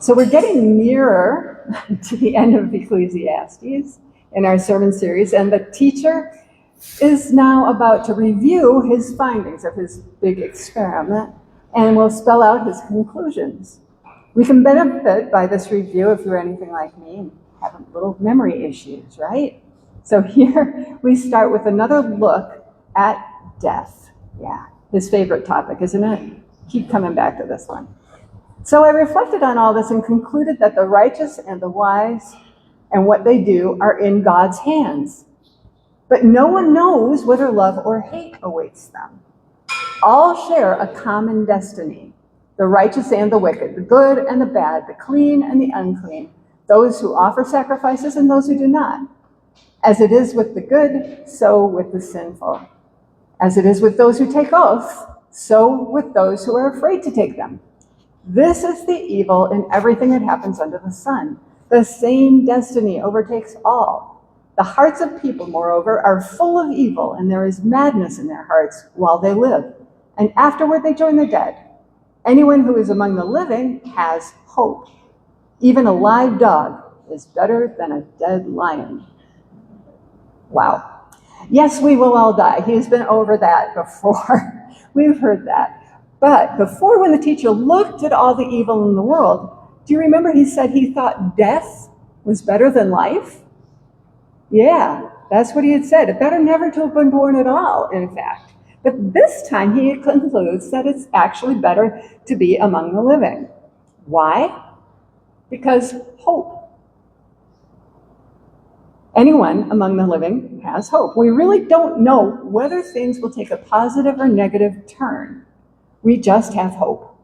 So we're getting nearer to the end of Ecclesiastes in our sermon series, and the teacher is now about to review his findings of his big experiment and will spell out his conclusions. We can benefit by this review if you're anything like me and have little memory issues, right? So here we start with another look at death. Yeah, his favorite topic, isn't it? Keep coming back to this one. So I reflected on all this and concluded that the righteous and the wise and what they do are in God's hands. But no one knows whether love or hate awaits them. All share a common destiny, the righteous and the wicked, the good and the bad, the clean and the unclean, those who offer sacrifices and those who do not. As it is with the good, so with the sinful. As it is with those who take oaths, so with those who are afraid to take them. This is the evil in everything that happens under the sun. The same destiny overtakes all. The hearts of people, moreover, are full of evil, and there is madness in their hearts while they live. And afterward they join the dead. Anyone who is among the living has hope. Even a live dog is better than a dead lion. Wow. Yes, we will all die. He's been over that before. We've heard that. But before, when the teacher looked at all the evil in the world, do you remember he said he thought death was better than life? Yeah, that's what he had said. It better never to have been born at all, in fact. But this time he concludes that it's actually better to be among the living. Why? Because hope. Anyone among the living has hope. We really don't know whether things will take a positive or negative turn. We just have hope.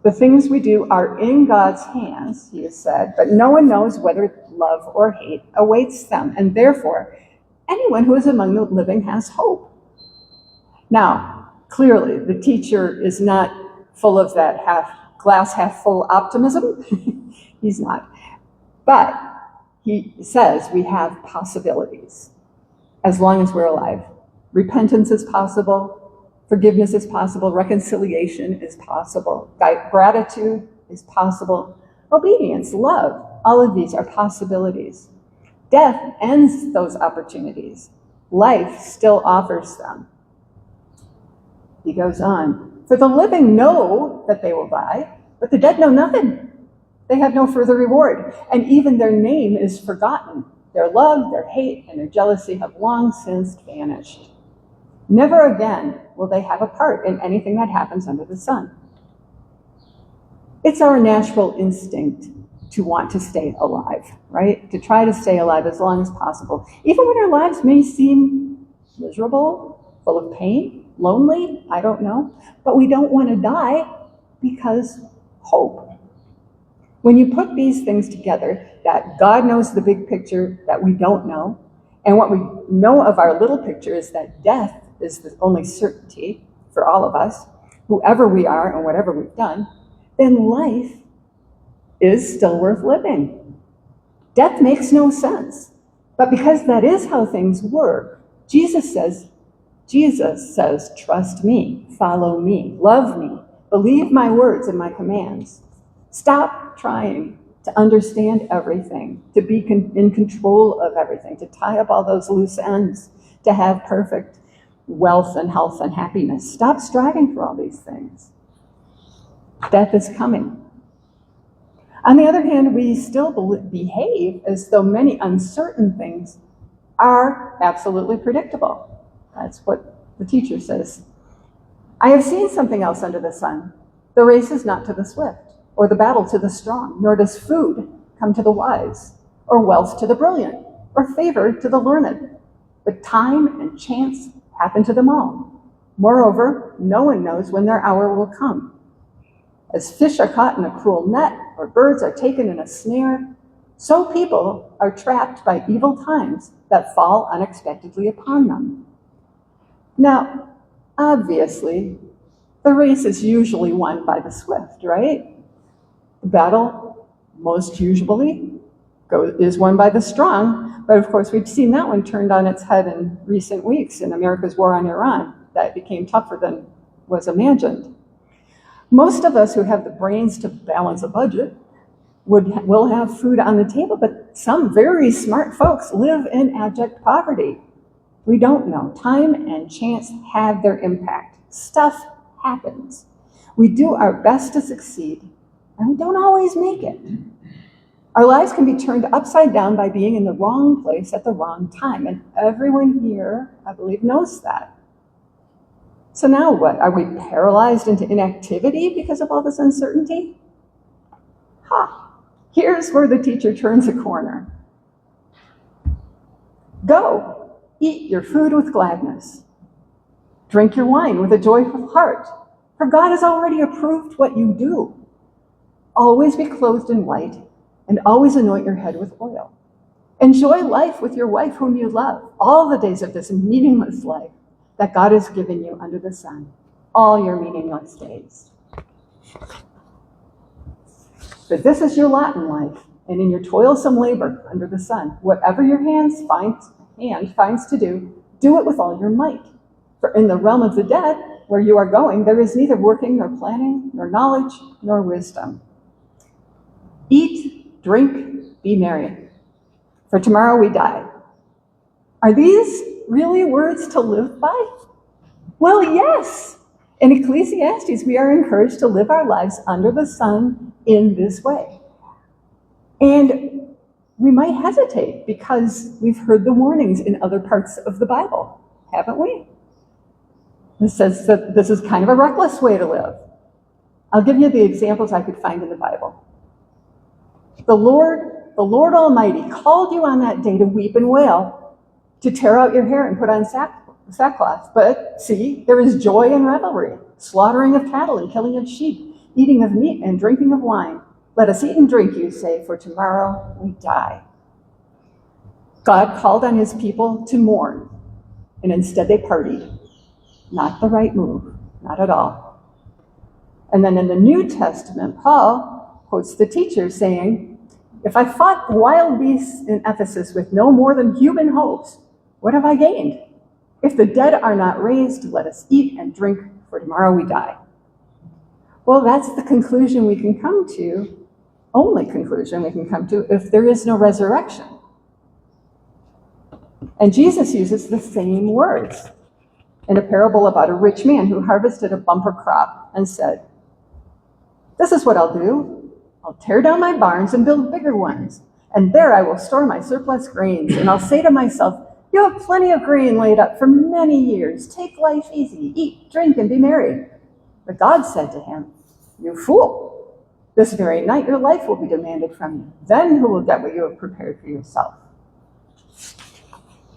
The things we do are in God's hands, he has said, but no one knows whether love or hate awaits them. And therefore, anyone who is among the living has hope. Now, clearly, the teacher is not full of that glass half full optimism. He's not. But he says we have possibilities as long as we're alive. Repentance is possible. Forgiveness is possible. Reconciliation is possible. Gratitude is possible. Obedience, love, all of these are possibilities. Death ends those opportunities. Life still offers them. He goes on. For the living know that they will die, but the dead know nothing. They have no further reward, and even their name is forgotten. Their love, their hate, and their jealousy have long since vanished. Never again will they have a part in anything that happens under the sun. It's our natural instinct to want to stay alive, right? To try to stay alive as long as possible, even when our lives may seem miserable, full of pain, lonely, I don't know. But we don't want to die because hope. When you put these things together, that God knows the big picture that we don't know, and what we know of our little picture is that death is the only certainty for all of us, whoever we are and whatever we've done, then life is still worth living. Death makes no sense. But because that is how things work, Jesus says, trust me, follow me, love me, believe my words and my commands. Stop trying to understand everything, to be in control of everything, to tie up all those loose ends, to have perfect wealth and health and happiness. Stop striving for all these things. Death is coming. On the other hand, we still behave as though many uncertain things are absolutely predictable. That's what the teacher says. I have seen something else under the sun. The race is not to the swift, or the battle to the strong, nor does food come to the wise, or wealth to the brilliant, or favor to the learned. But time and chance happen to them all. Moreover, no one knows when their hour will come. As fish are caught in a cruel net, or birds are taken in a snare, so people are trapped by evil times that fall unexpectedly upon them. Now, obviously, the race is usually won by the swift, right? The battle, most usually, is won by the strong, but of course we've seen that one turned on its head in recent weeks in America's war on Iran. That became tougher than was imagined. Most of us who have the brains to balance a budget will have food on the table, but some very smart folks live in abject poverty. We don't know. Time and chance have their impact. Stuff happens. We do our best to succeed, and we don't always make it. Our lives can be turned upside down by being in the wrong place at the wrong time, and everyone here, I believe, knows that. So now what? Are we paralyzed into inactivity because of all this uncertainty? Here's where the teacher turns a corner. Go, eat your food with gladness. Drink your wine with a joyful heart, for God has already approved what you do. Always be clothed in white, and always anoint your head with oil. Enjoy life with your wife whom you love, all the days of this meaningless life that God has given you under the sun, all your meaningless days. But this is your lot in life, and in your toilsome labor under the sun, whatever your hand finds to do, do it with all your might. For in the realm of the dead, where you are going, there is neither working, nor planning, nor knowledge, nor wisdom. Eat, drink, be merry, for tomorrow we die. Are these really words to live by? Well, yes. In Ecclesiastes, we are encouraged to live our lives under the sun in this way. And we might hesitate because we've heard the warnings in other parts of the Bible, haven't we? It says that this is kind of a reckless way to live. I'll give you the examples I could find in the Bible. The Lord Almighty called you on that day to weep and wail, to tear out your hair and put on sackcloth. But see, there is joy and revelry, slaughtering of cattle and killing of sheep, eating of meat and drinking of wine. Let us eat and drink, you say, for tomorrow we die. God called on his people to mourn, and instead they partied. Not the right move, not at all. And then in the New Testament, Paul quotes the teacher saying, if I fought wild beasts in Ephesus with no more than human hopes, what have I gained? If the dead are not raised, let us eat and drink, for tomorrow we die. Well, that's the conclusion we can come to, only conclusion we can come to, if there is no resurrection. And Jesus uses the same words in a parable about a rich man who harvested a bumper crop and said, this is what I'll do. I'll tear down my barns and build bigger ones, and there I will store my surplus grains, and I'll say to myself, you have plenty of grain laid up for many years. Take life easy, eat, drink, and be merry. But God said to him, you fool, this very night your life will be demanded from you. Then who will get what you have prepared for yourself?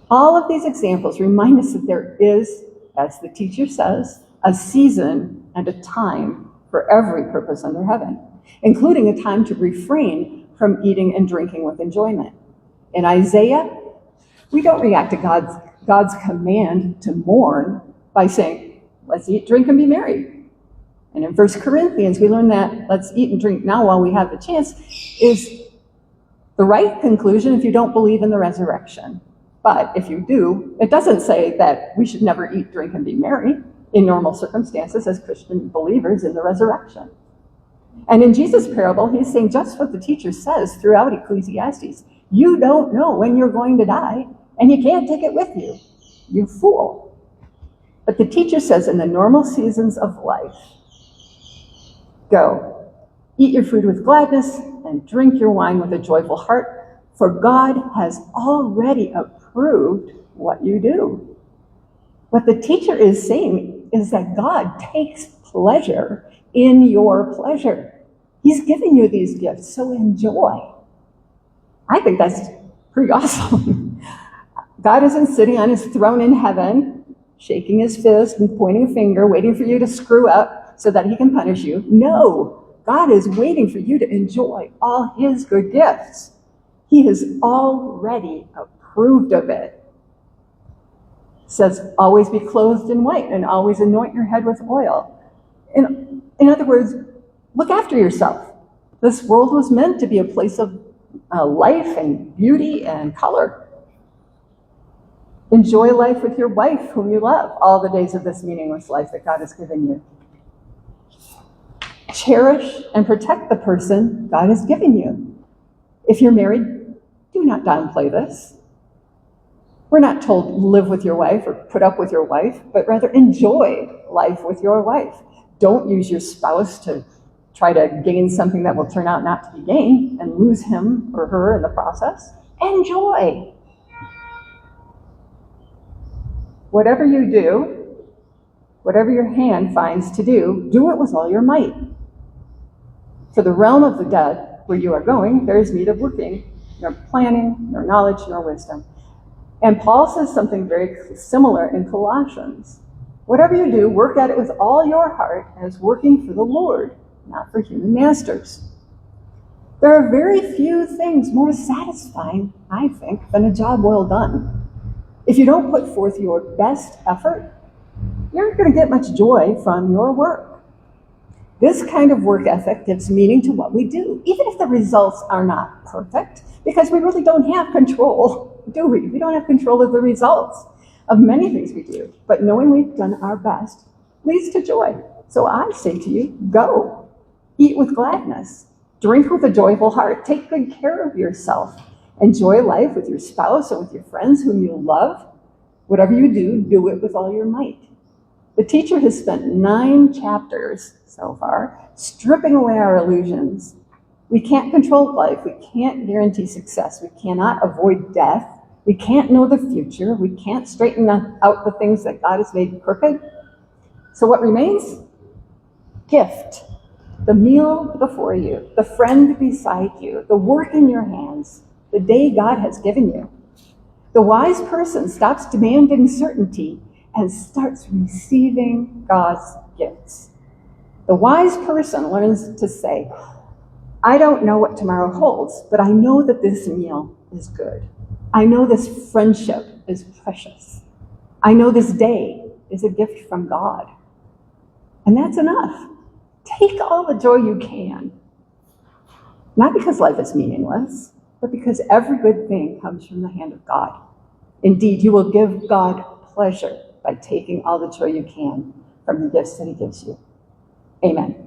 All of these examples remind us that there is, as the teacher says, a season and a time for every purpose under heaven, including a time to refrain from eating and drinking with enjoyment. In Isaiah, we don't react to God's command to mourn by saying, let's eat, drink, and be merry. And in 1 Corinthians, we learn that let's eat and drink now while we have the chance is the right conclusion if you don't believe in the resurrection. But if you do, it doesn't say that we should never eat, drink, and be merry in normal circumstances as Christian believers in the resurrection. And in Jesus' parable, he's saying just what the teacher says throughout Ecclesiastes. You don't know when you're going to die, and you can't take it with you. You fool. But the teacher says in the normal seasons of life, go, eat your food with gladness, and drink your wine with a joyful heart, for God has already approved what you do. What the teacher is saying is that God takes pleasure in your pleasure. He's giving you these gifts, so enjoy. I think that's pretty awesome. God isn't sitting on his throne in heaven, shaking his fist and pointing a finger, waiting for you to screw up so that he can punish you. No, God is waiting for you to enjoy all his good gifts. He has already approved of it. It says, always be clothed in white and always anoint your head with oil. In other words, look after yourself. This world was meant to be a place of life and beauty and color. Enjoy life with your wife, whom you love, all the days of this meaningless life that God has given you. Cherish and protect the person God has given you. If you're married, do not downplay this. We're not told live with your wife or put up with your wife, but rather enjoy life with your wife. Don't use your spouse to try to gain something that will turn out not to be gained and lose him or her in the process. Enjoy. Whatever you do, whatever your hand finds to do, do it with all your might. For the realm of the dead, where you are going, there is need of working, nor planning, nor knowledge, nor wisdom. And Paul says something very similar in Colossians. Whatever you do, work at it with all your heart as working for the Lord, not for human masters. There are very few things more satisfying, I think, than a job well done. If you don't put forth your best effort, you're not going to get much joy from your work. This kind of work ethic gives meaning to what we do, even if the results are not perfect, because we really don't have control, do we? We don't have control of the results of many things we do, but knowing we've done our best leads to joy. So I say to you, go, eat with gladness, drink with a joyful heart, take good care of yourself, enjoy life with your spouse or with your friends whom you love. Whatever you do, do it with all your might. The teacher has spent 9 chapters so far stripping away our illusions. We can't control life. We can't guarantee success. We cannot avoid death. We can't know the future. We can't straighten out the things that God has made crooked. So what remains? Gift. The meal before you, the friend beside you, the work in your hands, the day God has given you. The wise person stops demanding certainty and starts receiving God's gifts. The wise person learns to say, I don't know what tomorrow holds, but I know that this meal is good. I know this friendship is precious. I know this day is a gift from God. And that's enough. Take all the joy you can. Not because life is meaningless, but because every good thing comes from the hand of God. Indeed, you will give God pleasure by taking all the joy you can from the gifts that he gives you. Amen.